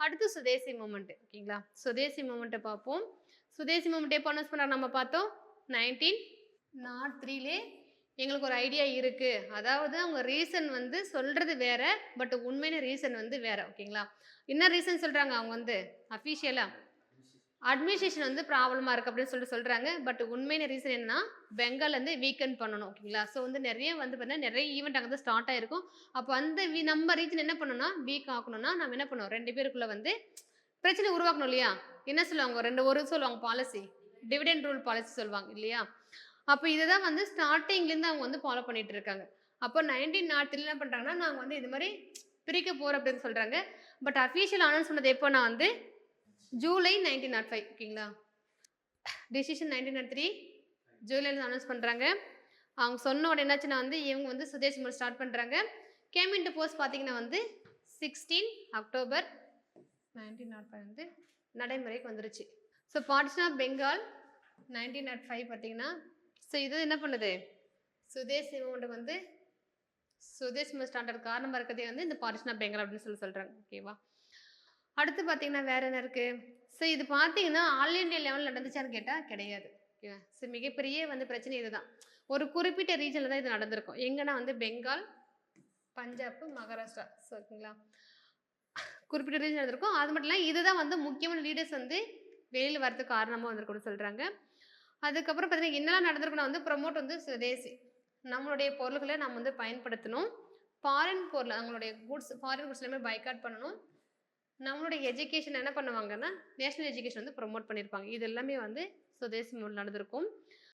அடுத்து சுதேசி மூவ்மெண்ட். ஓகேங்களா? சுதேசி மூவ்மெண்ட்ட பார்ப்போம். சுதேசி மூவ்மெண்ட் எப்போ அனௌன்ஸ் பண்ணாங்க நம்ம பார்த்தோம்? 1903லே எங்களுக்கு ஒரு ஐடியா இருக்கு. அதாவது அவங்க ரீசன் வந்து சொல்றது வேற. பட் உண்மையான ரீசன் வந்து வேற. ஓகேங்களா? என்ன ரீசன் சொல்றாங்க அவங்க வந்து அஃபிஷியலா? அட்மினிஸ்ட்ரேஷன் வந்து ப்ராப்ளமா இருக்கு அப்படின்னு சொல்லிட்டு சொல்றாங்க. பட் உண்மையான ரீசன் என்னன்னா, பெங்கால் வந்து வீக்கெண்ட் பண்ணணும். ஓகேங்களா? ஸோ வந்து நெறைய வந்து பார்த்தீங்கன்னா, நெறைய ஈவென்ட் அங்க தான் ஸ்டார்ட் ஆயிருக்கும். அப்ப அந்த நம்ம ரீஜன் என்ன பண்ணணும்னா, வீக் ஆக்கணும்னா, நம்ம என்ன பண்ணுவோம் 2 பேருக்குள்ள வந்து பிரச்சனை உருவாக்கணும் இல்லையா? என்ன சொல்லுவாங்க? ஒரு சொல்லுவாங்க பாலிசி. டிவிடெண்ட் ரூல் பாலிசி சொல்லுவாங்க இல்லையா? அப்ப இதுதான் வந்து ஸ்டார்ட்டிங்லேருந்து அவங்க வந்து ஃபாலோ பண்ணிட்டு இருக்காங்க. அப்போ 1903 என்ன பண்றாங்கன்னா, நாங்க வந்து இது மாரி பிரிக்க போறோம் அப்படின்னு சொல்றாங்க. பட் அஃபிஷியல் அனௌன்ஸ் பண்ணது எப்போனா வந்து ஜூலை 1905 ஓகேங்களா? டிசிஷன் 1903 ஜூலைல அனௌன்ஸ் பண்றாங்க. அவங்க சொன்ன உடனே என்னாச்சுன்னா வந்து, இவங்க வந்து சுதேசி மூவ்மெண்ட் ஸ்டார்ட் பண்றாங்க. கேம் இன்டு போர்ஸ் பார்த்தீங்கன்னா வந்து 16 அக்டோபர் 1905 வந்து நடைமுறைக்கு வந்துருச்சு. ஸோ பார்ட்டிஷன் ஆஃப் பெங்கால் 1905 பார்த்தீங்கன்னா, ஸோ இது என்ன பண்ணுது? சுதேசி மூவ்மெண்ட்டுக்கு வந்து சுதேசி மூவ்மெண்ட் ஸ்டார்ட் ஆக காரணமா இருக்கிறதே வந்து இந்த பார்ட்டிஷன் ஆஃப் பெங்கால் அப்படின்னு சொல்றாங்க. ஓகேவா? அடுத்து பார்த்தீங்கன்னா வேற என்ன இருக்கு? ஸோ இது பார்த்தீங்கன்னா ஆல் இண்டியா லெவல்ல நடந்துச்சான்னு கேட்டா கிடையாது. ஓகேவா? ஸோ மிகப்பெரிய வந்து பிரச்சனை இதுதான். ஒரு குறிப்பிட்ட ரீஜன்ல தான் இது நடந்திருக்கும். எங்கன்னா வந்து பெங்கால், பஞ்சாப், மகாராஷ்டிரா. ஸோ ஓகேங்களா? குறிப்பிட்ட ரீஜன் நடந்திருக்கும். அது மட்டும் இல்ல இதுதான் வந்து முக்கியமான லீடர்ஸ் வந்து வெளியில வரதுக்கு காரணமா வந்திருக்கும்னு சொல்றாங்க. அதுக்கப்புறம் பார்த்தீங்கன்னா என்னலாம் நடந்திருக்குன்னா வந்து ப்ரமோட் வந்து சுதேசி. நம்மளுடைய பொருள்கள நம்ம வந்து பயன்படுத்தணும். ஃபாரின் பொருள் அவங்களுடைய ஃபாரின் குட்ஸ் எல்லாமே பாய்காட் பண்ணணும். நம்மளுடைய எஜுகேஷன் என்ன பண்ணுவாங்கன்னா, நேஷனல் எஜுகேஷன் வந்து ப்ரமோட் பண்ணியிருப்பாங்க. இது எல்லாமே வந்து சுதேசி மூவ்மெண்ட் நடந்திருக்கும்.